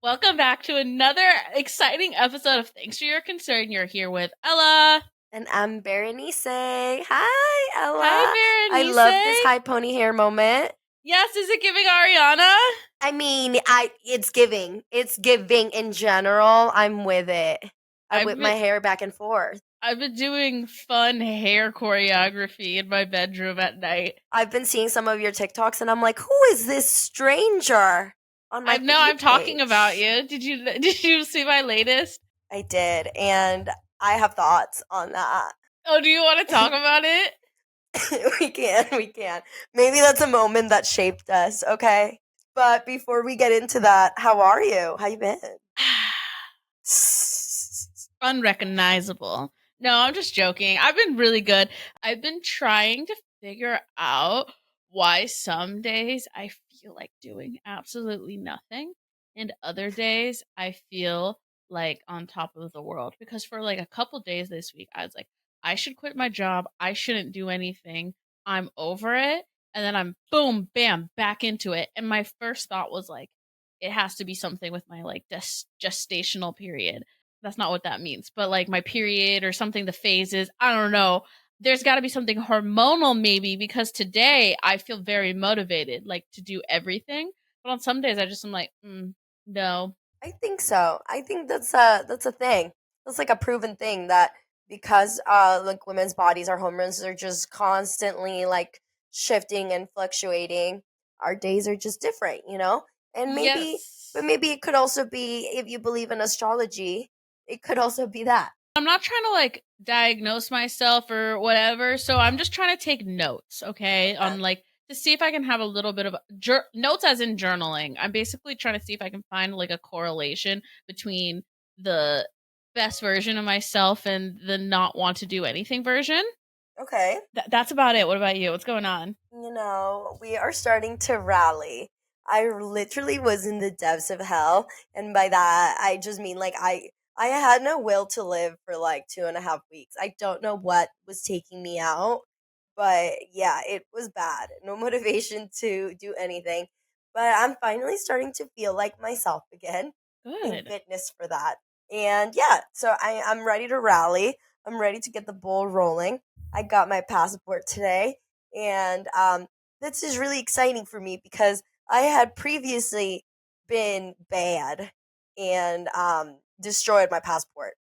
Welcome back to another exciting episode of Thanks for Your Concern. You're here with Ella. And I'm Berenice. Hi, Hi, Ella. I love this Berenice. high pony hair moment. Yes, is it giving Ariana? I mean, it's giving. It's giving in general. I'm with it. I I've whip been my hair back and forth. I've been doing fun hair choreography in my bedroom at night. I've been seeing some of your TikToks and I'm like, who is this stranger on my I know For You I'm talking about page? you. Did you see my latest? I did, and I have thoughts on that. Oh, do you want to talk about it? we can. Maybe that's a moment that shaped us, okay? But before we get into that, how are you? How you been? Unrecognizable. No, I'm just joking. I've been really good. I've been trying to figure out why some days I feel like doing absolutely nothing, and other days I feel like on top of the world. Because for like a couple days this week, I was like, I should quit my job. I shouldn't do anything. I'm over it. And then I'm boom, bam, back into it. And my first thought was like, it has to be something with my like gestational period. That's not what that means, but like my period or something, the phases, I don't know. There's got to be something hormonal maybe, because today I feel very motivated like to do everything, but on some days I just am like, no. I think so. I think that's a thing. That's like a proven thing that because like women's bodies, our hormones are just constantly like shifting and fluctuating. Our days are just different. And maybe but Yes. maybe it could also be, if you believe in astrology, it could also be that. I'm not trying to like diagnose myself or whatever, so I'm just trying to take notes, okay, Okay. on like to see if I can have a little bit of notes as in journaling. I'm basically trying to see if I can find like a correlation between the best version of myself and the not want to do anything version. Okay. That's about it. What about you? What's going on? We are starting to rally. I literally was in the depths of hell, and by that I just mean like I had no will to live for like 2.5 weeks. I don't know what was taking me out, but yeah, it was bad. No motivation to do anything. But I'm finally starting to feel like myself again. Thank Good. goodness for that. And yeah, so I'm ready to rally. I'm ready to get the ball rolling. I got my passport today, and this is really exciting for me because I had previously been bad and destroyed my passport,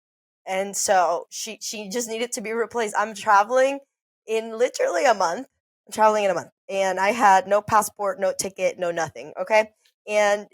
and so she just needed to be replaced. I'm traveling in literally a month. I'm traveling in a month, and I had no passport, no ticket, no nothing. Okay, and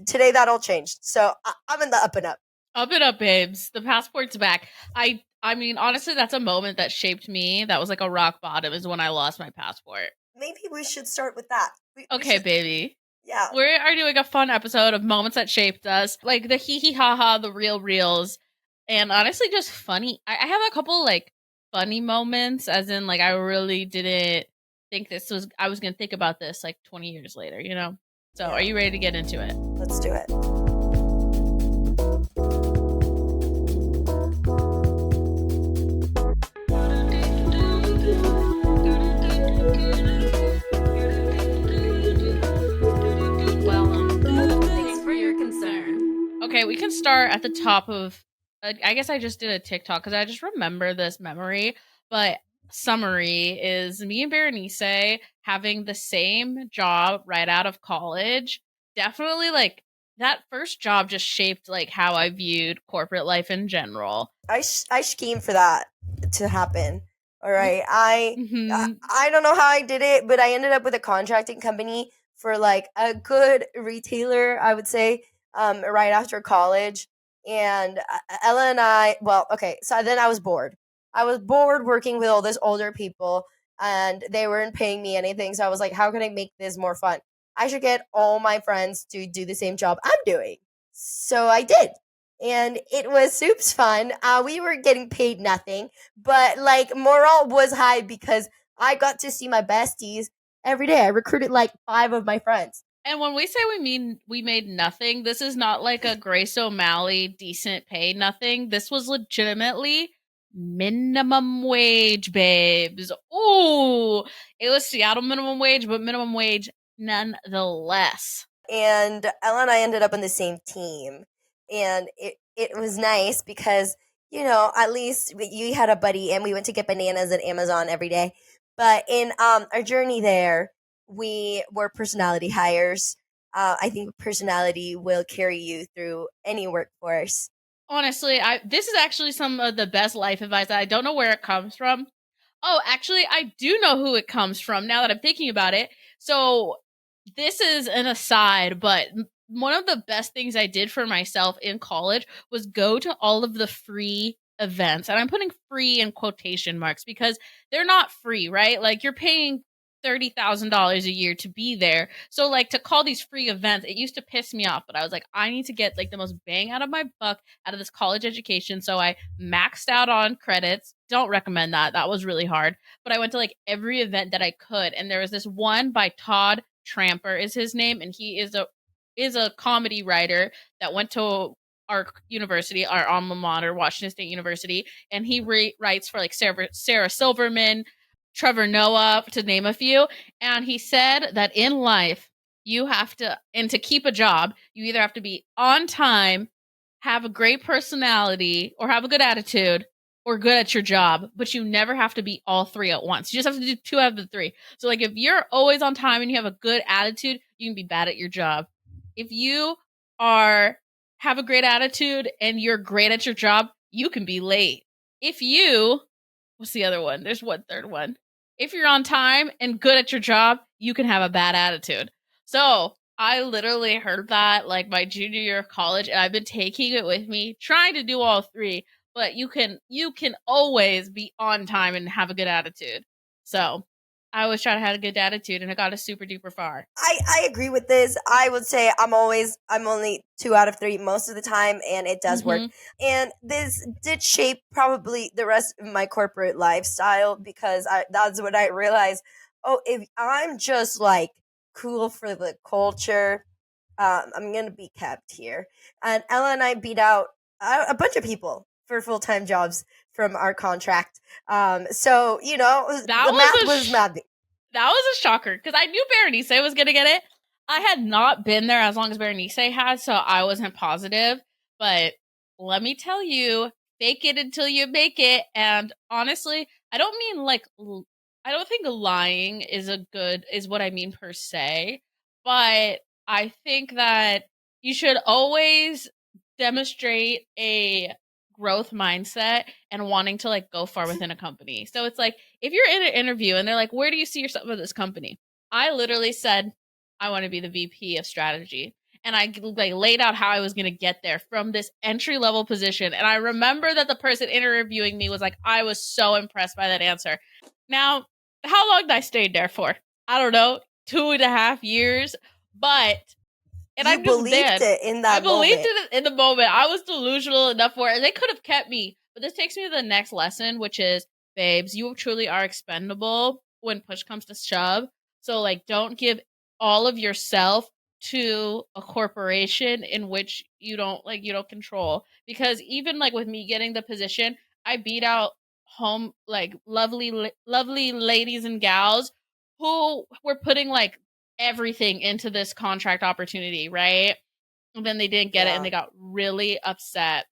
today that all changed. So I'm in the up and up. Up it up, babes. The passport's back. I mean, honestly, that's a moment that shaped me. That was like a rock bottom is when I lost my passport. Maybe we should start with that. We Okay, should, baby. yeah. We are doing a fun episode of moments that shaped us, like the hee hee ha ha, the real reels, and honestly, just funny. I have a couple like funny moments, as in like I really didn't think this was. I was gonna think about this like 20 years later, you know. So, are Yeah, you ready to get into it? let's do it. Thanks for your concern. Okay, we can start at the top of. I guess I just did a TikTok because I just remember this memory. But summary is me and Berenice having the same job right out of college. Definitely like that first job just shaped like how I viewed corporate life in general. I scheme for that to happen. All right. I Mm-hmm. I don't know how I did it, but I ended up with a contracting company for like a good retailer, I would say, right after college. And Ella and I, well, okay, so then I was bored. I was bored working with all these older people, and they weren't paying me anything. So I was like, how can I make this more fun? I should get all my friends to do the same job I'm doing. So I did, and it was soups fun. We were getting paid nothing, but like morale was high because I got to see my besties every day. I recruited like 5 of my friends. And when we say we made nothing, this is not like a Grace O'Malley decent pay nothing. This was legitimately minimum wage, babes. Ooh, it was Seattle minimum wage, but minimum wage nonetheless. and Ella and I ended up on the same team, and it was nice because at least you had a buddy, and we went to get bananas at Amazon every day. But in our journey there, we were personality hires. I think personality will carry you through any workforce. Honestly, I this is actually some of the best life advice. I don't know where it comes from. Oh, actually, I do know who it comes from now that I'm thinking about it. So, this is an aside, but one of the best things I did for myself in college was go to all of the free events. And I'm putting free in quotation marks because they're not free, right? Like, you're paying $30,000 a year to be there. So, like, to call these free events, it used to piss me off, but I was like, I need to get like the most bang out of my buck out of this college education. So I maxed out on credits. Don't recommend that. That was really hard. But I went to like every event that I could. And there was this one by Todd Tramper is his name, and he is a comedy writer that went to our university, our alma mater, Washington State University, and he writes for like Sarah Silverman, Trevor Noah, to name a few. And he said that in life, you have to, and to keep a job, you either have to be on time, have a great personality, or have a good attitude, or good at your job, but you never have to be all three at once. You just have to do two out of the three. So, like, if you're always on time and you have a good attitude, you can be bad at your job. If you are have a great attitude and you're great at your job, you can be late. If you what's the other one? There's one third one. If you're on time and good at your job, you can have a bad attitude. So I literally heard that like my junior year of college, and I've been taking it with me, trying to do all three. But you can always be on time and have a good attitude. So I always try to have a good attitude, and I got a super duper far. I agree with this. I would say I'm only 2 out of 3 most of the time, and it does work. Mm-hmm. And this did shape probably the rest of my corporate lifestyle because that's when I realized, oh, if I'm just like cool for the culture, I'm gonna be kept here. And Ella and I beat out a bunch of people for full time jobs from our contract. So That the was math was math. that was a shocker because I knew Berenice was going to get it. I had not been there as long as Berenice had, so I wasn't positive. But let me tell you, fake it until you make it. And honestly, I don't mean like, I don't think lying is what I mean per se. But I think that you should always demonstrate a growth mindset and wanting to like go far within a company. So it's like if you're in an interview and they're like, "Where do you see yourself with this company?" I literally said, "I want to be the VP of strategy." And I like laid out how I was going to get there from this entry level position. And I remember that the person interviewing me was like, "I was so impressed by that answer." Now, how long did I stay there for? I don't know, 2.5 years. But and You I'm just believed dead. it in I that believed moment. it in the moment. I was delusional enough for it. They could have kept me. But this takes me to the next lesson, which is, babes, you truly are expendable when push comes to shove. So, like, don't give all of yourself to a corporation in which you don't control. Because even like with me getting the position, I beat out home like lovely ladies and gals who were putting like everything into this contract opportunity, right? And then they didn't get it and Yeah. they got really upset.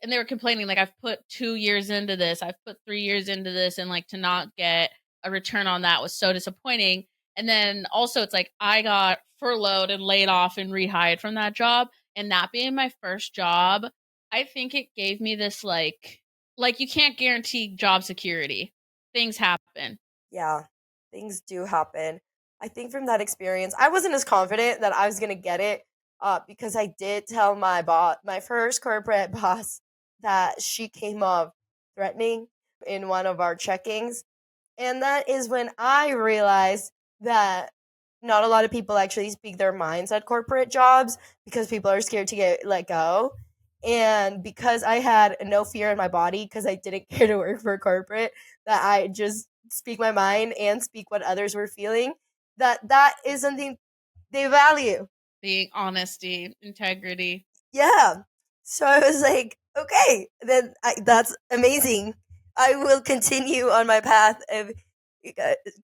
And they were complaining, like, I've put 2 years into this, I've put 3 years into this, and like to not get a return on that was so disappointing. And then also, it's like I got furloughed and laid off and rehired from that job. And that being my first job, I think it gave me this like you can't guarantee job security. Things happen. Yeah, things do happen. I think from that experience, I wasn't as confident that I was gonna get it, because I did tell my first corporate boss, that she came off threatening in one of our checkings, and that is when I realized that not a lot of people actually speak their minds at corporate jobs because people are scared to get let go. And because I had no fear in my body because I didn't care to work for corporate, that I just speak my mind and speak what others were feeling, that is something they value. Being honesty, integrity. Yeah. So I was like, okay, then that's amazing. I will continue on my path of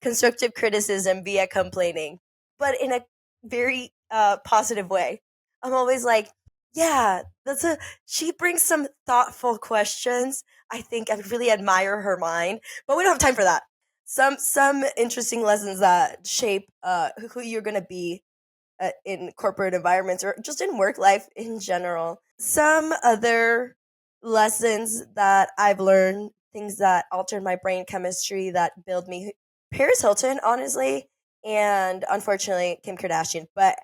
constructive criticism via complaining, but in a very positive way. I'm always like, yeah, she brings some thoughtful questions. I think I really admire her mind, but we don't have time for that. Some interesting lessons that shape who you're gonna be in corporate environments or just in work life in general. Some other lessons that I've learned, things that altered my brain chemistry that build me. Paris Hilton, honestly, and unfortunately Kim Kardashian. But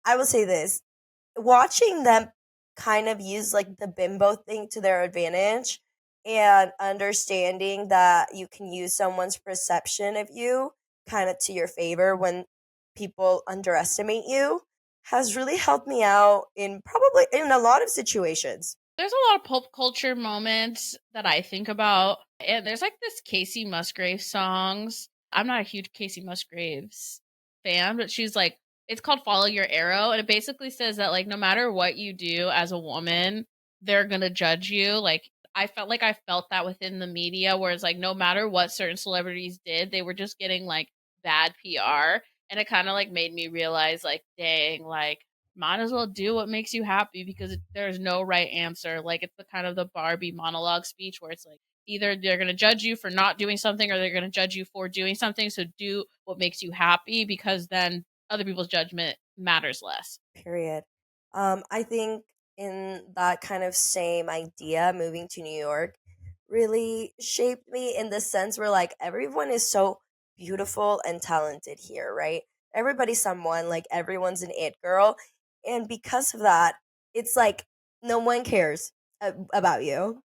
I will say this, watching them kind of use like the bimbo thing to their advantage and understanding that you can use someone's perception of you kind of to your favor when people underestimate you has really helped me out in probably in a lot of situations. There's a lot of pop culture moments that I think about, and there's like this Casey Musgraves songs. I'm not a huge Casey Musgraves fan, but she's like, it's called Follow Your Arrow, and it basically says that like no matter what you do as a woman, they're gonna judge you. Like I felt that within the media, where it's like no matter what certain celebrities did, they were just getting like bad PR. And it kind of like made me realize like, dang, like might as well do what makes you happy because there's no right answer. Like it's the kind of the Barbie monologue speech where it's like either they're going to judge you for not doing something or they're going to judge you for doing something. So do what makes you happy because then other people's judgment matters less. Period. I think in that kind of same idea, moving to New York really shaped me in the sense where like everyone is so beautiful and talented here, right? Everybody's someone, like everyone's an it girl. And because of that, it's like no one cares about you.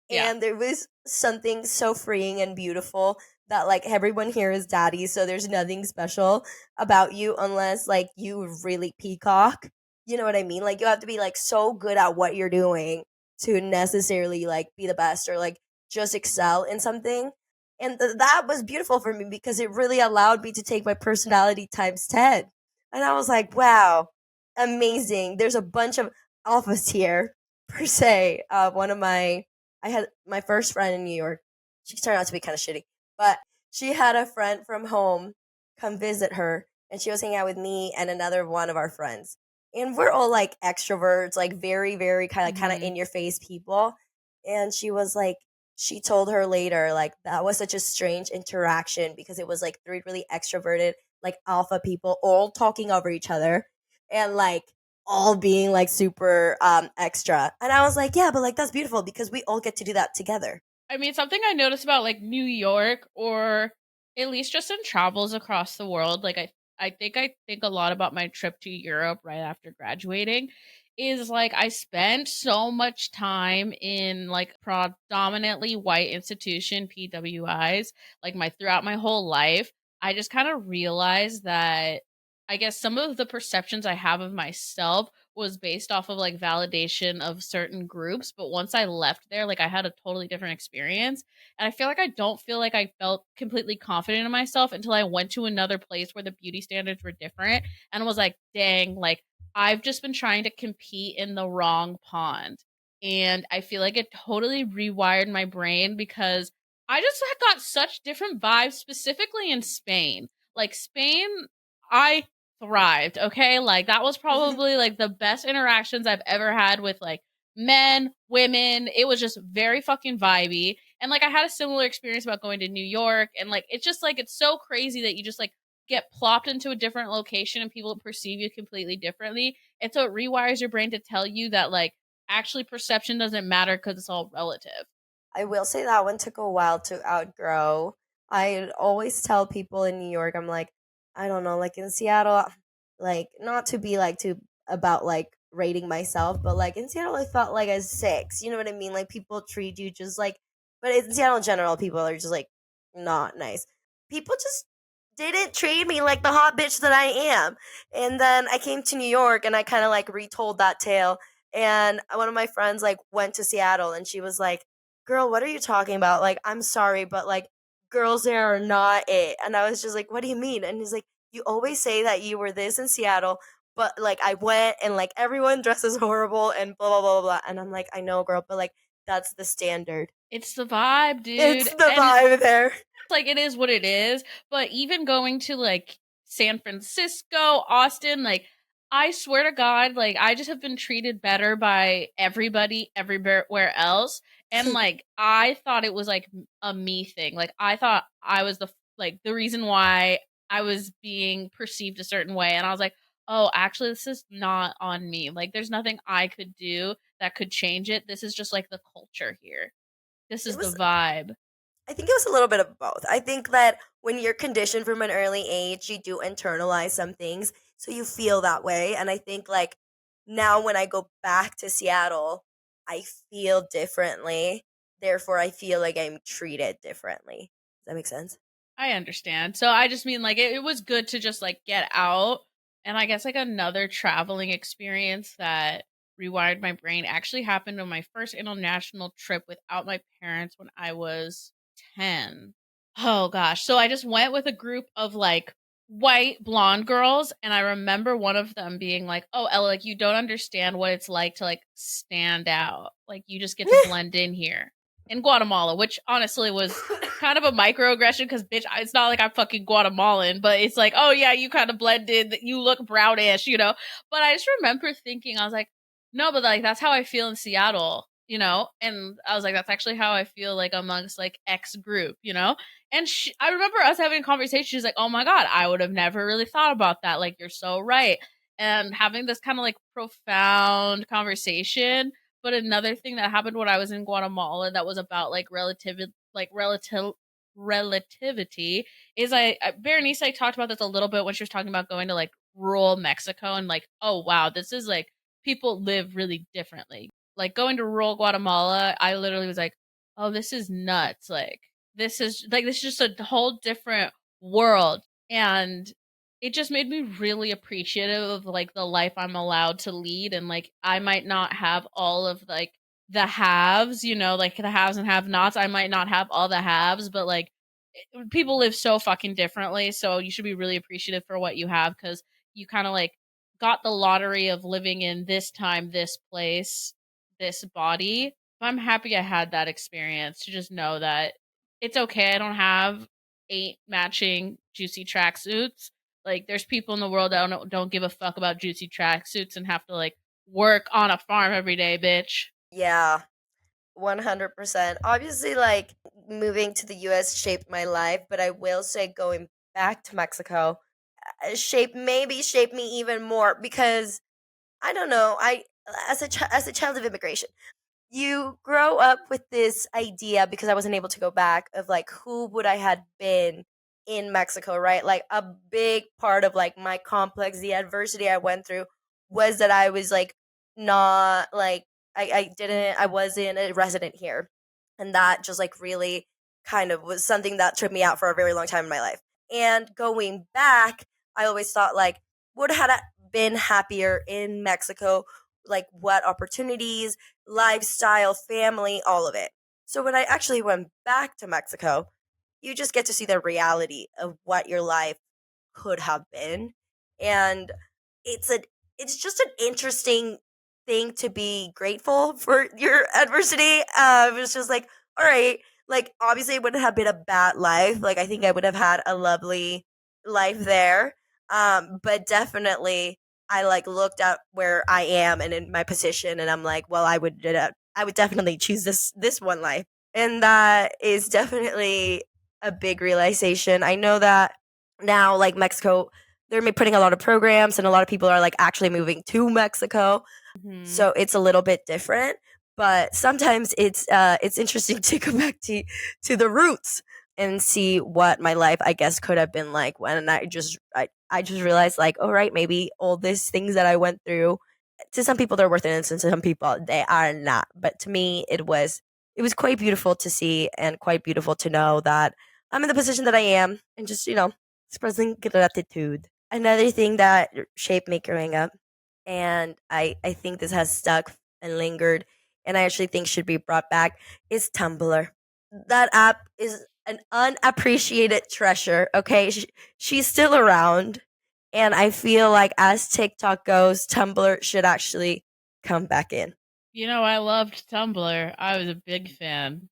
Yeah. And there was something so freeing and beautiful that like everyone here is daddy, so there's nothing special about you unless like you really peacock. You know what I mean? Like you have to be like so good at what you're doing to necessarily like be the best or like just excel in something. And that was beautiful for me because it really allowed me to take my personality times 10. And I was like, wow, amazing. There's a bunch of alphas here, per se. I had my first friend in New York. She turned out to be kind of shitty, but she had a friend from home come visit her, and she was hanging out with me and another one of our friends. And we're all like extroverts, like very, very kind of Hmm. in your face people. And she was like, she told her later, like that was such a strange interaction because it was like three really extroverted, like alpha people all talking over each other, and like all being like super extra. And I was like, yeah, but like that's beautiful because we all get to do that together. I mean, something I noticed about like New York or at least just in travels across the world, like I think a lot about my trip to Europe right after graduating is like I spent so much time in like predominantly white institution PWIs like my throughout my whole life. I just kind of realized that I guess some of the perceptions I have of myself was based off of like validation of certain groups, but once I left there like I had a totally different experience, and I feel like I don't feel like I felt completely confident in myself until I went to another place where the beauty standards were different and was like, dang, like I've just been trying to compete in the wrong pond. And I feel like it totally rewired my brain because I just got such different vibes specifically in Spain. Like Spain, I thrived, okay? Like that was probably like the best interactions I've ever had with like men, women. It was just very fucking vibey. And like I had a similar experience about going to New York, and like it's just like it's so crazy that you just like get plopped into a different location and people perceive you completely differently. And so it rewires your brain to tell you that like actually perception doesn't matter because it's all relative. I will say that one took a while to outgrow. I always tell people in New York, I'm like, I don't know, like in Seattle, like not to be like too about like rating myself, but like in Seattle, I felt like a six. You know what I mean? Like people treat you just like, but in Seattle in general, people are just like not nice. People just didn't treat me like the hot bitch that I am. And then I came to New York and I kind of like retold that tale. And one of my friends like went to Seattle and she was like, girl, what are you talking about? Like, I'm sorry, but like, girls there are not it. And I was just like, what do you mean? And he's like, you always say that you were this in Seattle, but like, I went and like, everyone dresses horrible and blah, blah, blah, blah. And I'm like, I know, girl, but like, that's the standard. It's the vibe, It's dude. the And vibe there. like it is what it is. But even going to like San Francisco, Austin, like I swear to God, like I just have been treated better by everybody everywhere else. And like I thought it was like a me thing. Like I thought I was like the reason why I was being perceived a certain way. And I was like, oh, actually this is not on me. Like there's nothing I could do that could change it. This is just like the culture here. This It is the was vibe. I think it was a little bit of both. I think that when you're conditioned from an early age, you do internalize some things, so you feel that way. And I think like now when I go back to Seattle, I feel differently. Therefore, I feel like I'm treated differently. Does that make sense? I understand. So I just mean like it was good to just like get out. And I guess like another traveling experience that rewired my brain actually happened on my first international trip without my parents when I was 10. Oh gosh. So I just went with a group of like white blonde girls, and I remember one of them being like, "Oh, Ella, like you don't understand what it's like to like stand out. Like you just get to blend in here." In Guatemala, which honestly was kind of a microaggression because bitch, it's not like I'm fucking Guatemalan, but it's like, oh yeah, you kind of blended, you look brownish, you know. But I just remember thinking, I was like, no, but like that's how I feel in Seattle, you know. And I was like, that's actually how I feel like amongst like X group, you know. And I remember us having a conversation. She's like, oh my god, I would have never really thought about that. Like you're so right. And having this kind of like profound conversation. But another thing that happened when I was in Guatemala that was about relativity is Berenice like talked about this a little bit when she was talking about going to like rural Mexico and like, oh wow, this is like people live really differently. Like going to rural Guatemala, I literally was like, oh, this is nuts. Like this is just a whole different world. And it just made me really appreciative of like the life I'm allowed to lead, and like I might not have all of like the haves, you know, like the haves and have nots. I might not have all the haves, but like people live so fucking differently, so you should be really appreciative for what you have cuz you kind of like got the lottery of living in this time, this place, this body. I'm happy I had that experience to just know that it's okay. I don't have 8 matching juicy tracksuits. Like there's people in the world that don't give a fuck about juicy tracksuits and have to like work on a farm every day, bitch. Yeah, 100%. Obviously, like moving to the US shaped my life, but I will say going back to Mexico shaped me even more because I don't know, I as a child of immigration, you grow up with this idea because I wasn't able to go back of like who would I had been in Mexico, right? Like a big part of like my complex, the adversity I went through was that I was like not like I wasn't a resident here. And that just like really kind of was something that tripped me out for a very long time in my life. And going back, I always thought like would had I been happier in Mexico, like what opportunities, lifestyle, family, all of it. So when I actually went back to Mexico, you just get to see the reality of what your life could have been. And it's a it's just an interesting thing to be grateful for your adversity. It was just like, all right, like obviously it wouldn't have been a bad life. Like I think I would have had a lovely life there. But definitely I like looked at where I am and in my position, and I'm like, well, I would definitely choose this one life, and that is definitely a big realization. I know that now, like Mexico, they're putting a lot of programs, and a lot of people are like actually moving to Mexico, Mhm. so it's a little bit different. But sometimes it's interesting to go back to the roots and see what my life I guess could have been like when I just realized like, all right, maybe all these things that I went through, to some people they're worth it, and to some people they are not. But to me, it was quite beautiful to see and quite beautiful to know that I'm in the position that I am, and just expressing gratitude. Another thing that shaped me growing up, and I think this has stuck and lingered, and I actually think should be brought back, is Tumblr. That app is an unappreciated treasure. Okay, she's still around, and I feel like as TikTok goes, Tumblr should actually come back in. You know, I loved Tumblr. I was a big fan.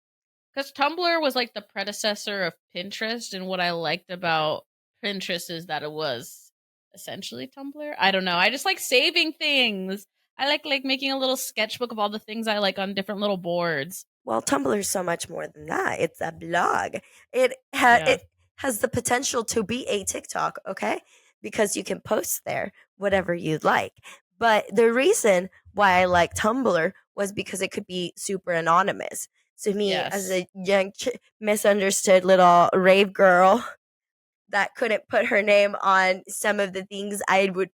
Because Tumblr was like the predecessor of Pinterest, and what I liked about Pinterest is that it was essentially Tumblr. I don't know. I just like saving things. I like making a little sketchbook of all the things I like on different little boards. Well, Tumblr is so much more than that. It's a blog. Yeah. It has the potential to be a TikTok, okay? Because you can post there whatever you'd like. But the reason why I like Tumblr was because it could be super anonymous. So me, as Yes. a young misunderstood little rave girl that couldn't put her name on some of the things I would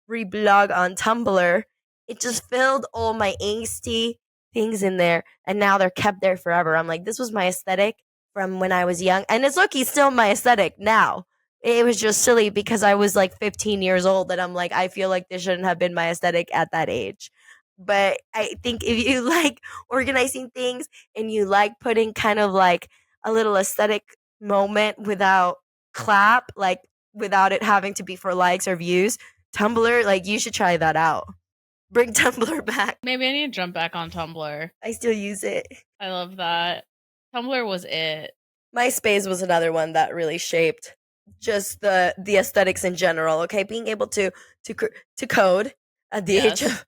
reblog on Tumblr, it just filled all my angsty things in there, and now they're kept there forever. I'm like, this was my aesthetic from when I was young, and it's lucky still my aesthetic now. It was just silly because I was like 15 years old, and I'm like, I feel like this shouldn't have been my aesthetic at that age. But I think if you like organizing things and you like putting kind of like a little aesthetic moment without clap, like without it having to be for likes or views, Tumblr, like you should try that out. Bring Tumblr back. Maybe I need to jump back on Tumblr. I still use it. I love that. Tumblr was it. MySpace was another one that really shaped just the aesthetics in general. Okay, being able to to code at the age Yes. of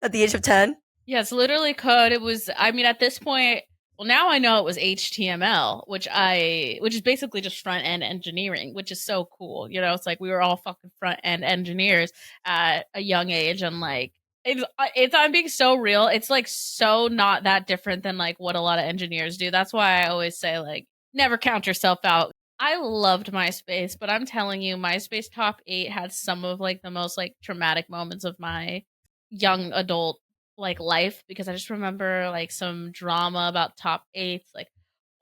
at the age of 10. Yes, literally code. It was, I mean, at this point, well, now I know it was HTML, which is basically just front end engineering, which is so cool. You know, it's like we were all fucking front end engineers at a young age, and like it's I'm being so real. It's like so not that different than like what a lot of engineers do. That's why I always say like never count yourself out. I loved MySpace, but I'm telling you, MySpace top 8 had some of like the most like traumatic moments of my young adult like life, because I just remember like some drama about top eights. Like,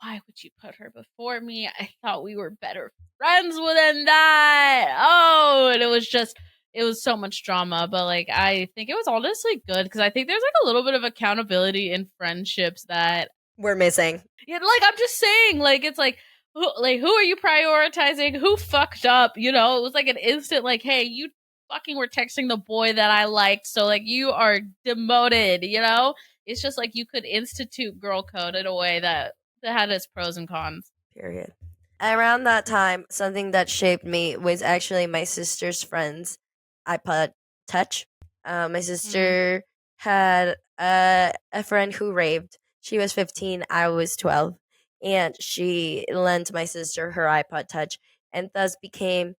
why would you put her before me? I thought we were better friends than that. Oh, and it was so much drama. But like, I think it was honestly good because I think there's like a little bit of accountability in friendships that, We're missing. yeah, like I'm just saying, like it's like who are you prioritizing? Who fucked up? You know, it was like an instant, like, hey, you fucking were texting the boy that I liked, so like you are demoted. You know, it's just like you could institute girl code in a way that had its pros and cons. Period. Around that time, something that shaped me was actually my sister's friend's iPod Touch. My Mm. sister had a friend who raved. She was 15, I was 12, and she lent my sister her iPod Touch, and thus became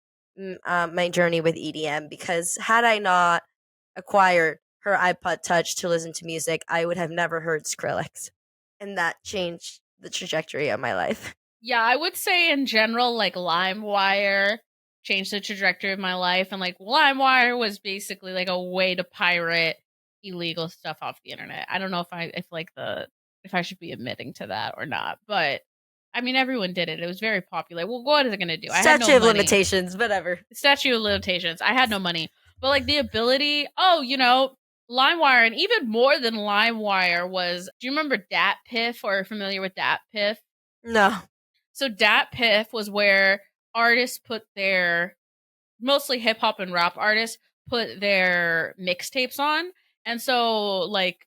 my journey with EDM. Because had I not acquired her iPod Touch to listen to music, I would have never heard Skrillex, and that changed the trajectory of my life. Yeah, I would say in general, like LimeWire changed the trajectory of my life, and like LimeWire was basically like a way to pirate illegal stuff off the internet. I don't know if I should be admitting to that or not, but I mean everyone did it. It was very popular. Well, what is it gonna do? I had no Statute of money. limitations, whatever. Statute of limitations. I had no money, but like the ability. Oh, you know, LimeWire, and even more than LimeWire was. Do you remember DatPiff, or are you familiar with DatPiff? No. So DatPiff was where artists put their, mostly hip hop and rap artists put their mixtapes on. And so like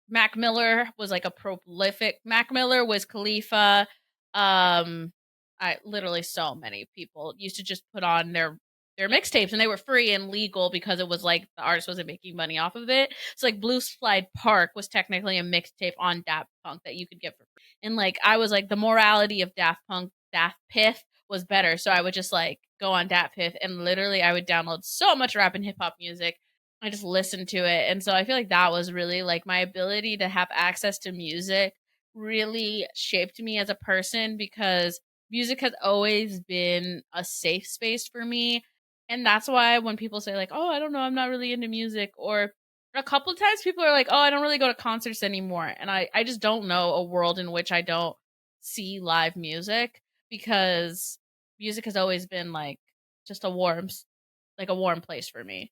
Mac Miller was like a prolific, Mac Miller was Khalifa. Um I literally, so many people used to just put on their mixtapes, and they were free and legal because it was like the artist wasn't making money off of it. So like Blue Slide Park was technically a mixtape on Daft Punk that you could get for free. And like I was like, the morality of Daft Punk, Daft Piff was better. So I would just like go on Dat Piff, and literally I would download so much rap and hip hop music. I just listened to it. And so I feel like that was really like my ability to have access to music really shaped me as a person, because music has always been a safe space for me. And that's why when people say like, "Oh, I don't know, I'm not really into music," or a couple of times people are like, "Oh, I don't really go to concerts anymore." And I just don't know a world in which I don't see live music, because music has always been like just like a warm place for me.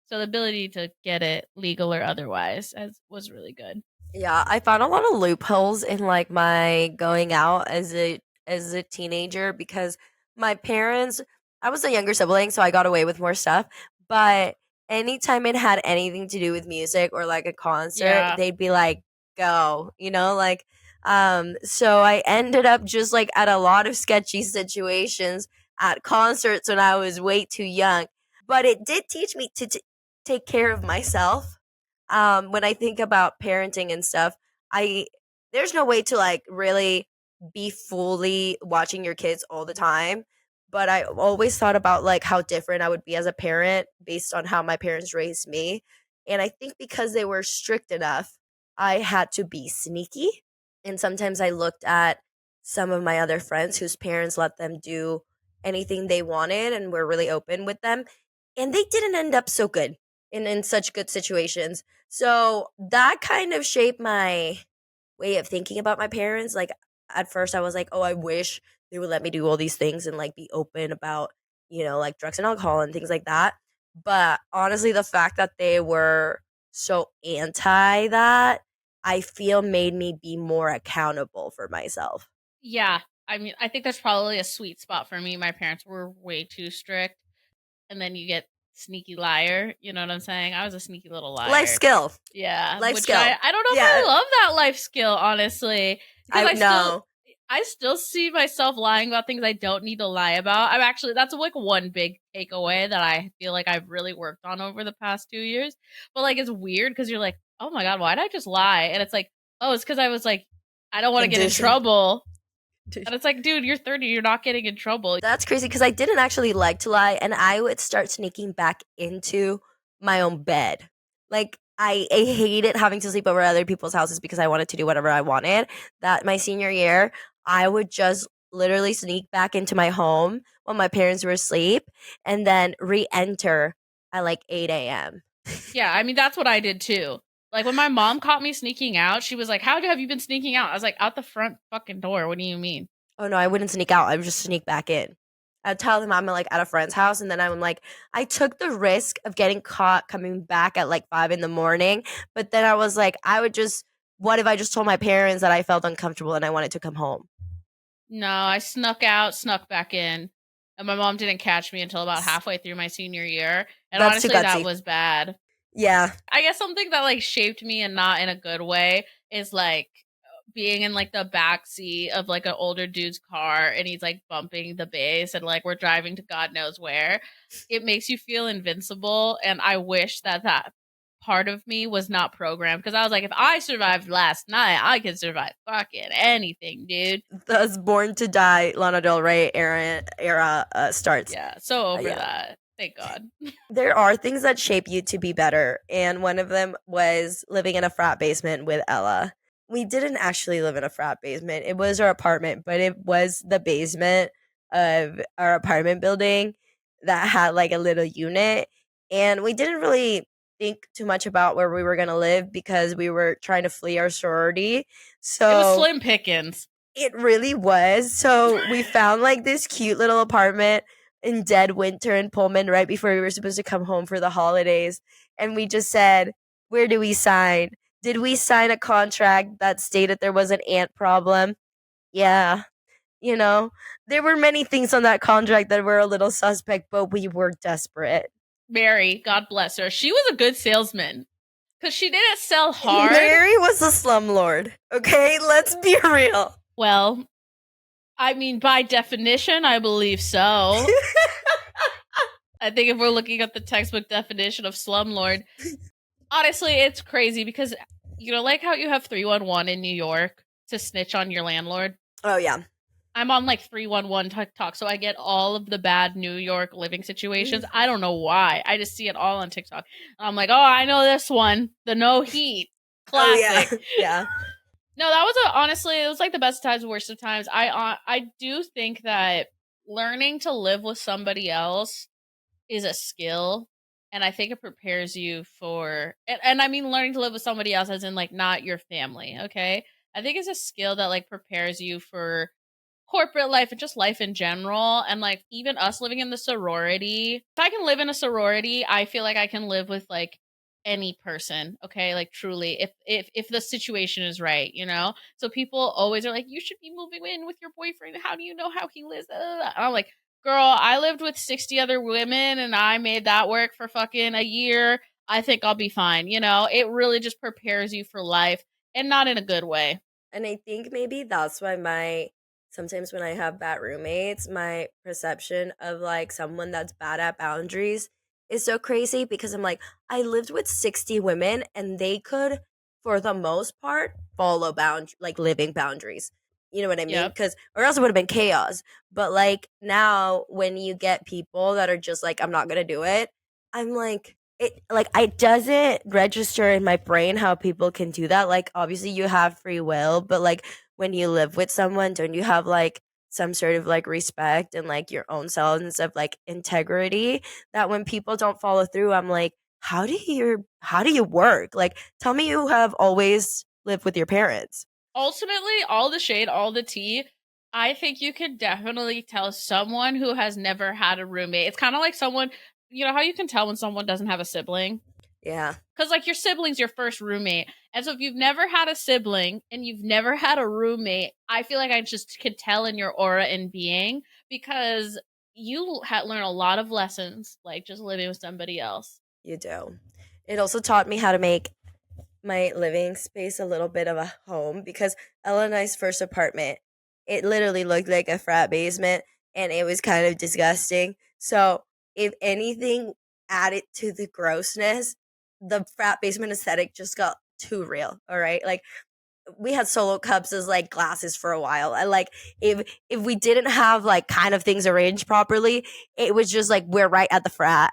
So the ability to get it legal or otherwise was really good. Yeah, I found a lot of loopholes in like my going out as a teenager because my parents, I was a younger sibling, so I got away with more stuff. But anytime it had anything to do with music or like a concert, Yeah. they'd be like, "Go," you know, like so I ended up just like at a lot of sketchy situations at concerts when I was way too young. but it did teach me to take care of myself. When I think about parenting and stuff, I there's no way to like really be fully watching your kids all the time. But I always thought about like how different I would be as a parent based on how my parents raised me. And I think because they were strict enough, I had to be sneaky. And sometimes I looked at some of my other friends whose parents let them do anything they wanted and were really open with them. And they didn't end up so good in such good situations. So that kind of shaped my way of thinking about my parents. Like at first I was like, "Oh, I wish they would let me do all these things and like be open about, like drugs and alcohol and things like that." But honestly, the fact that they were so anti that, I feel made me be more accountable for myself. Yeah, I mean, I think that's probably a sweet spot for me. My parents were way too strict, and then you get sneaky liar. You know what I'm saying? I was a sneaky little Life liar. skill. Yeah, Life which skill. I don't know if Yeah. I love that life skill, honestly, because I know. I still see myself lying about things I don't need to lie about. I'm actually that's like one big takeaway that I feel like I've really worked on over the past 2 years. But like it's weird because you're like, oh my god, why did I just lie? And it's like, oh, it's because I was like, I don't want to get in Conditioned. trouble. And it's like, dude, you're 30, you're not getting in trouble. That's crazy because I didn't actually like to lie, and I would start sneaking back into my own bed. Like I hated having to sleep over at other people's houses because I wanted to do whatever I wanted. That my senior year, I would just literally sneak back into my home when my parents were asleep, and then re-enter at like 8 a.m. Yeah, I mean that's what I did too. Like when my mom caught me sneaking out, she was like, "How have you been sneaking out?" I was like, "Out the front fucking door. What do you mean?" Oh no, I wouldn't sneak out. I would just sneak back in. I'd tell them I'm like at a friend's house, and then I'm like, I took the risk of getting caught coming back at like 5 in the morning. But then I was like, what if I just told my parents that I felt uncomfortable and I wanted to come home? No, I snuck out, snuck back in, and my mom didn't catch me until about halfway through my senior year. And That's too honestly, that gutsy. was bad. Yeah, I guess something that like shaped me and not in a good way is like being in like the back seat of like an older dude's car and he's like bumping the bass and like we're driving to God knows where. It makes you feel invincible, and I wish that that part of me was not programmed because I was like, if I survived last night, I can survive fucking anything, dude. the Born to Die Lana Del Rey era starts. Yeah, so over Yeah. that. Thank God. There are things that shape you to be better, and one of them was living in a frat basement with Ella. We didn't actually live in a frat basement. It was our apartment, but it was the basement of our apartment building that had like a little unit, and we didn't really think too much about where we were going to live because we were trying to flee our sorority. It was So slim pickings. it really was. So we found like this cute little apartment in dead winter in Pullman right before we were supposed to come home for the holidays. And we just said, where do we sign? Did we sign a contract that stated there was an ant problem? Yeah. You know, there were many things on that contract that were a little suspect, but we were desperate. Mary, God bless her. She was a good salesman because she didn't sell hard. Mary was a slumlord. Okay, let's be real. Well, I mean, by definition, I believe so. I think if we're looking at the textbook definition of slumlord, honestly, it's crazy because you know, like how you have 311 in New York to snitch on your landlord. Oh yeah. I'm on like 311 TikTok, so I get all of the bad New York living situations. I don't know why. I just see it all on TikTok. And I'm like, oh, I know this one. The no heat. Oh yeah. Classic. Yeah. No, that was honestly, it was like the best times, worst of times. I do think that learning to live with somebody else is a skill, and I think it prepares you for and I mean learning to live with somebody else as in like not your family, okay? I think it's a skill that like prepares you for corporate life and just life in general, and like even us living in the sorority. If I can live in a sorority, I feel like I can live with like any person, okay? Like truly, if the situation is right, you know? So people always are like, you should be moving in with your boyfriend. How do you know how he lives? And I'm like, girl, I lived with 60 other women and I made that work for fucking a year. I think I'll be fine. You know, it really just prepares you for life, and not in a good way. And I think maybe that's why my sometimes when I have bad roommates, my perception of like someone that's bad at boundaries is so crazy because I'm like, I lived with 60 women and they could, for the most part, follow like living boundaries. You know what I mean? Yep. Because, or else it would have been chaos. But like now, when you get people that are just like, I'm not going to do it, I'm like, it doesn't register in my brain how people can do that. Like, obviously, you have free will, but like when you live with someone, don't you have like some sort of like respect and like your own sense of like integrity that when people don't follow through, I'm like, how do you work? Like, tell me you have always lived with your parents. Ultimately, all the shade, all the tea. I think you can definitely tell someone who has never had a roommate. It's kind of like someone, you know, how you can tell when someone doesn't have a sibling? Yeah, Because, like, your sibling's your first roommate. And so, if you've never had a sibling and you've never had a roommate, I feel like I just could tell in your aura and being because you learn a lot of lessons, like just living with somebody else. you do. It also taught me how to make my living space a little bit of a home because Ella and I's first apartment, it literally looked like a frat basement and it was kind of disgusting. So, if anything added to the grossness, the frat basement aesthetic just got too real. All right. Like, we had solo cups as like glasses for a while. I like if we didn't have like kind of things arranged properly, it was just like we're right at the frat.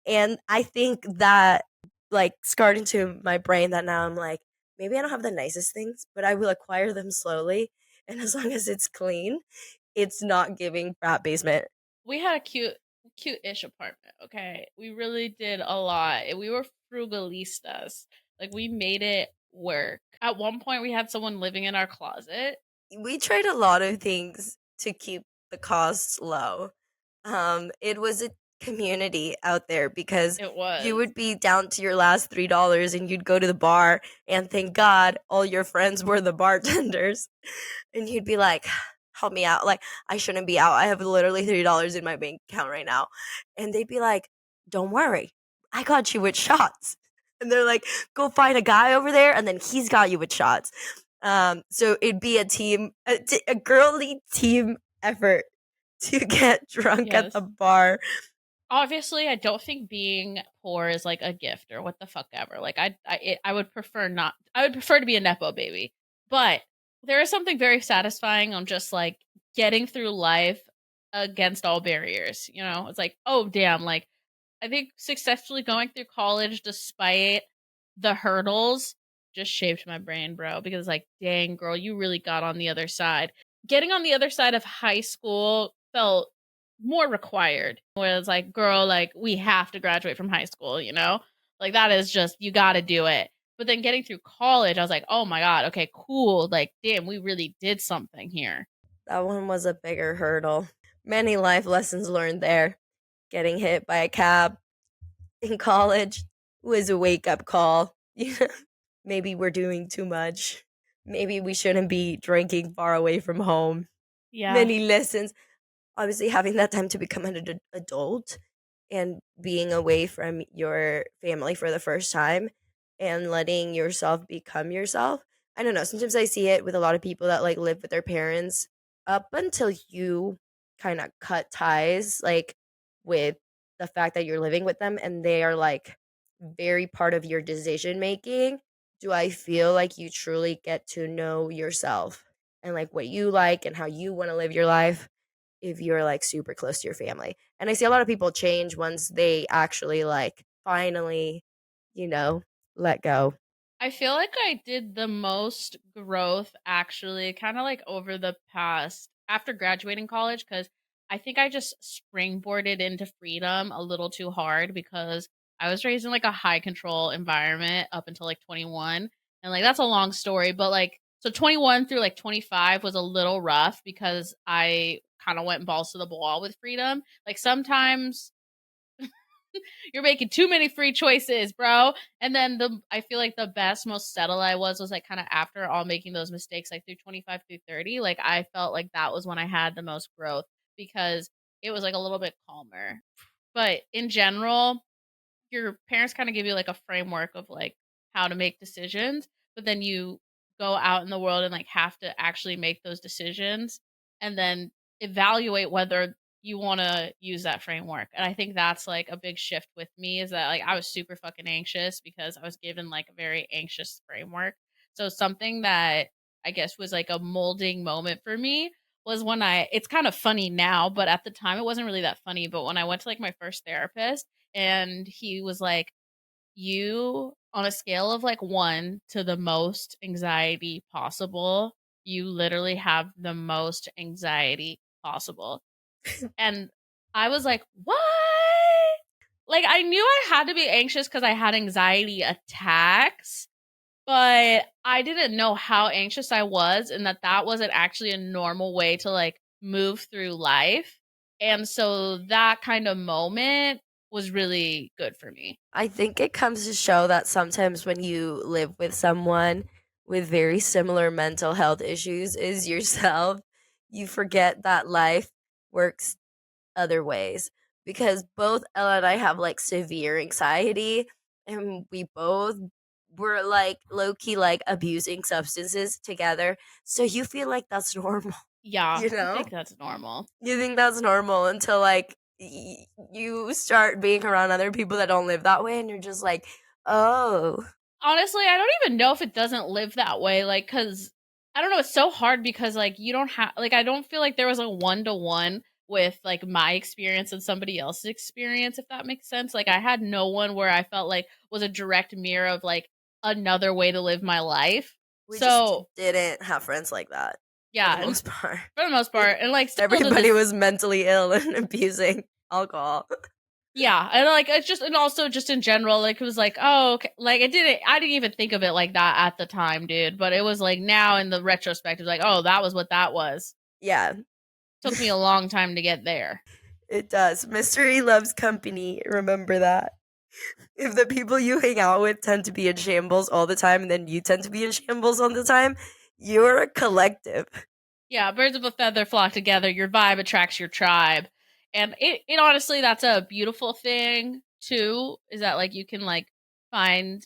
And I think that like scarred into my brain that now I'm like, maybe I don't have the nicest things, but I will acquire them slowly. And as long as it's clean, it's not giving frat basement. We had a cute-ish apartment, okay? We really did a lot. We were frugalistas. Like we made it work. At one point we had someone living in our closet. We tried a lot of things to keep the costs low. It was a community out there because It you was. would be down to your last $3 and you'd go to the bar and thank God all your friends were the bartenders. And you'd be like, help me out. Like, I shouldn't be out. I have literally $3 in my bank account right now. And they'd be like, don't worry. I got you with shots. And they're like, go find a guy over there and then he's got you with shots. So it'd be a girly team effort to get drunk at the Yes. bar. Obviously, I don't think being poor is like a gift or what the fuck ever. Like I would prefer not. I would prefer to be a nepo baby. But there is something very satisfying on just like getting through life against all barriers. You know, it's like, oh damn, like I think successfully going through college despite the hurdles just shaped my brain, bro. Because like, dang, girl, you really got on the other side. Getting on the other side of high school felt more required. Where it's like, girl, like we have to graduate from high school, you know? Like that is just you gotta do it. But then getting through college, I was like, oh my god, okay, cool. Like, damn, we really did something here. That one was a bigger hurdle. Many life lessons learned there. Getting hit by a cab in college was a wake up call. Maybe we're doing too much. Maybe we shouldn't be drinking far away from home. Yeah. Many lessons. Obviously, having that time to become an adult and being away from your family for the first time and letting yourself become yourself. I don't know. Sometimes I see it with a lot of people that like live with their parents up until you kind of cut ties like with the fact that you're living with them and they are like very part of your decision making. Do I feel like you truly get to know yourself and like what you like and how you want to live your life if you're like super close to your family. And I see a lot of people change once they actually like finally, you know, let go. I feel like I did the most growth actually kind of like over the past after graduating college cuz I think I just springboarded into freedom a little too hard because I was raised in like a high control environment up until like 21 and like that's a long story but like so 21 through like 25 was a little rough because I kind of went balls to the wall with freedom. Like sometimes you're making too many free choices, bro. And then I feel like the best, most settled I was like kind of after all making those mistakes, like through 25 through 30. Like I felt like that was when I had the most growth because it was like a little bit calmer. But in general, your parents kind of give you like a framework of like how to make decisions, but then you go out in the world and like have to actually make those decisions and then evaluate whether you want to use that framework. And I think that's like a big shift with me is that like I was super fucking anxious because I was given like a very anxious framework. So something that I guess was like a molding moment for me was when it's kind of funny now, but at the time it wasn't really that funny. But when I went to like my first therapist and he was like, you on a scale of like 1 to the most anxiety possible, you literally have the most anxiety possible. And I was like, "What?" Like I knew I had to be anxious cuz I had anxiety attacks, but I didn't know how anxious I was and that that wasn't actually a normal way to like move through life. And so that kind of moment was really good for me. I think it comes to show that sometimes when you live with someone with very similar mental health issues as yourself, you forget that life works other ways. Because both Ella and I have like severe anxiety, and we both were like low key like abusing substances together. So you feel like that's normal, Yeah, you I know? think that's normal. You think that's normal until like you start being around other people that don't live that way, and you're just like, oh, Honestly, I don't even know if it doesn't live that way, like, cause I don't know, it's so hard because, like, you don't have like, I don't feel like there was a one-to-one with, like, my experience and somebody else's experience, if that makes sense. Like, I had no one where I felt like was a direct mirror of, like, another way to live my life. we just So, didn't have friends like that for the yeah, and most part. for the most part, and, like, still to Everybody this was mentally ill and abusing alcohol. yeah, and, like, it's just and also just in general, like, it was like, "Oh, okay." Like, I didn't even think of it like that at the time, dude, but it was, like, now in the retrospect, it's like, "Oh, that was what that was." Yeah, Took me a long time to get there. it does. Mystery loves company. Remember that. If the people you hang out with tend to be in shambles all the time and then you tend to be in shambles all the time, you're a collective. Yeah, birds of a feather flock together. Your vibe attracts your tribe. And it honestly, that's a beautiful thing too, is that like you can like find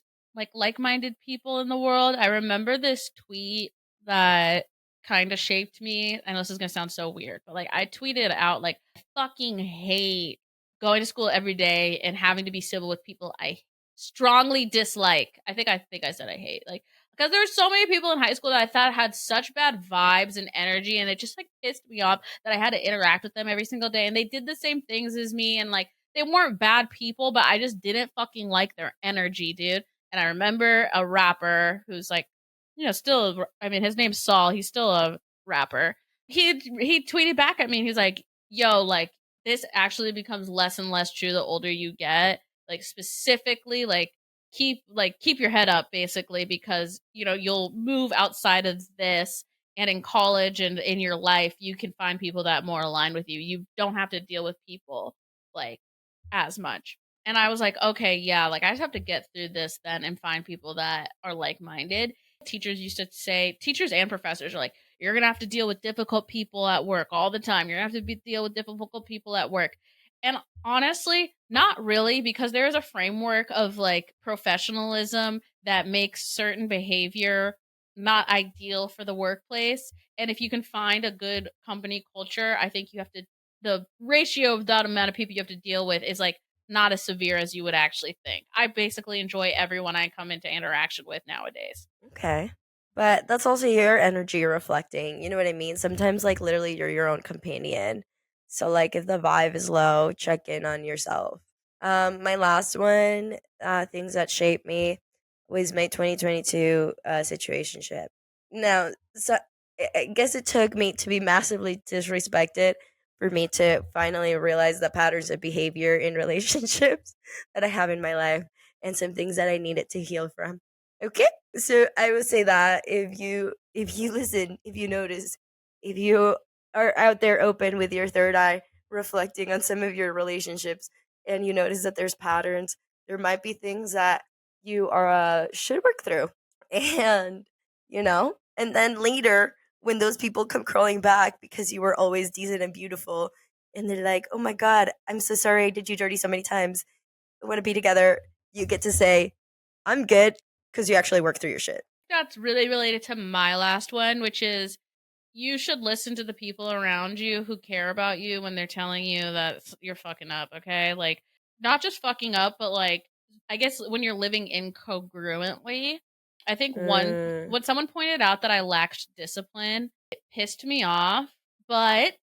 like-minded people in the world. I remember this tweet that kind of shaped me. I know this is gonna sound so weird, but like I tweeted out like I fucking hate going to school every day and having to be civil with people I strongly dislike. I think I said I hate. Like because there were so many people in high school that I thought had such bad vibes and energy, and it just like pissed me off that I had to interact with them every single day. And they did the same things as me, and like they weren't bad people, but I just didn't fucking like their energy, dude. And I remember a rapper who's like, still, I mean, his name's Saul. He's still a rapper. He tweeted back at me, and he's like, "Yo, like this actually becomes less and less true the older you get. Like specifically, keep your head up basically because you'll move outside of this and in college and in your life you can find people that more align with you don't have to deal with people like as much." And I was like, okay, yeah, like I just have to get through this then and find people that are like-minded. Teachers used to say, teachers and professors are like, you're gonna have to deal with difficult people at work all the time, you're gonna have to deal with difficult people at work. And honestly, not really, because there is a framework of like professionalism that makes certain behavior not ideal for the workplace. And if you can find a good company culture, I think the ratio of that amount of people you have to deal with is like not as severe as you would actually think. I basically enjoy everyone I come into interaction with nowadays. Okay. But that's also your energy reflecting. You know what I mean? Sometimes, like, literally, you're your own companion. So, like, if the vibe is low, check in on yourself. My last one, things that shaped me, was my 2022 situationship. Now, so I guess it took me to be massively disrespected for me to finally realize the patterns of behavior in relationships that I have in my life and some things that I needed to heal from. Okay, so I would say that if you listen, if you notice, if you are out there open with your third eye, reflecting on some of your relationships, and you notice that there's patterns, there might be things that you are should work through, and and then later when those people come crawling back because you were always decent and beautiful, and they're like, "Oh my god, I'm so sorry, I did you dirty so many times. I want to be together." You get to say, "I'm good," because you actually work through your shit. That's really related to my last one, which is you should listen to the people around you who care about you when they're telling you that you're fucking up, okay? Like, not just fucking up, but like, I guess when you're living incongruently. I think Mm, when someone pointed out that I lacked discipline, it pissed me off, but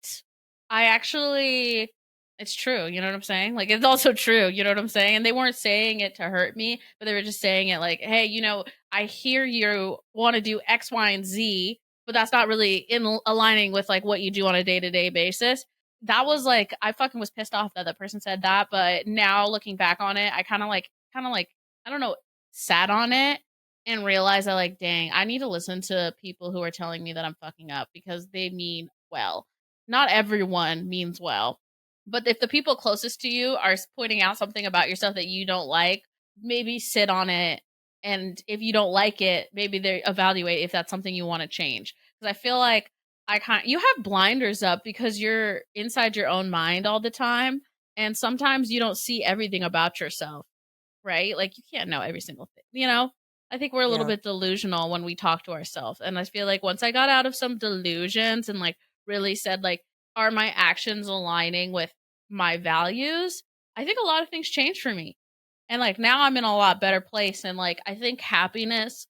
I actually, it's true, you know what I'm saying? Like, it's also true, you know what I'm saying? And they weren't saying it to hurt me, but they were just saying it like, hey, I hear you want to do X, Y, and Z, but that's not really in aligning with like what you do on a day-to-day basis. That was like, I fucking was pissed off that the person said that, but now looking back on it, I kind of like I don't know, sat on it and realized that, like, dang, I need to listen to people who are telling me that I'm fucking up because they mean well. Not everyone means well, but if the people closest to you are pointing out something about yourself that you don't like, maybe sit on it. And if you don't like it, maybe they evaluate if that's something you want to change. Because I feel like you have blinders up because you're inside your own mind all the time, and sometimes you don't see everything about yourself, right? Like, you can't know every single thing. I think we're a little yeah, bit delusional when we talk to ourselves. And I feel like once I got out of some delusions and like really said, like, are my actions aligning with my values? I think a lot of things changed for me. And like now I'm in a lot better place. And like I think happiness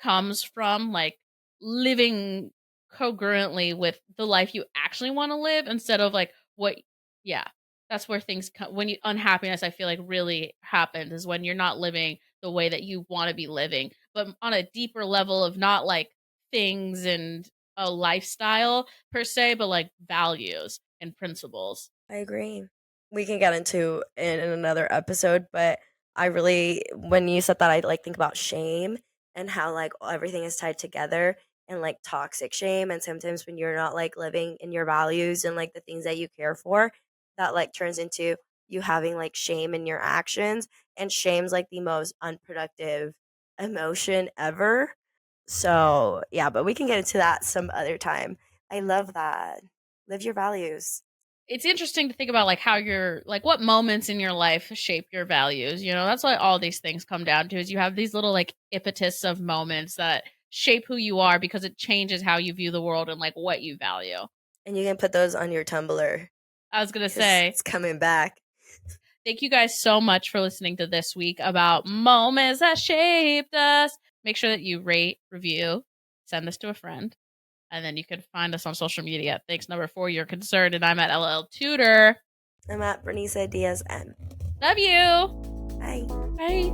comes from like living congruently with the life you actually want to live instead of like what, yeah, that's where things come when unhappiness I feel like really happens is when you're not living the way that you want to be living, but on a deeper level of not like things and a lifestyle per se, but like values and principles. I agree. We can get into it in another episode, but I really, when you said that, I like think about shame and how like everything is tied together and like toxic shame. And sometimes when you're not like living in your values and like the things that you care for, that like turns into you having like shame in your actions. And shame's like the most unproductive emotion ever. So yeah, but we can get into that some other time. I love that. Live your values. It's interesting to think about like how you're like what moments in your life shape your values. That's what all these things come down to is you have these little like impetus of moments that shape who you are because it changes how you view the world and like what you value. And you can put those on your Tumblr I was gonna because say it's coming back. thank you guys so much for listening to this week about moments that shaped us. Make sure that you rate, review, send this to a friend, and then you can find us on social media. Thanks number 4, you're concerned, and I'm at LL Tutor. I'm at Bernice Diaz M. Love you. Bye. Bye.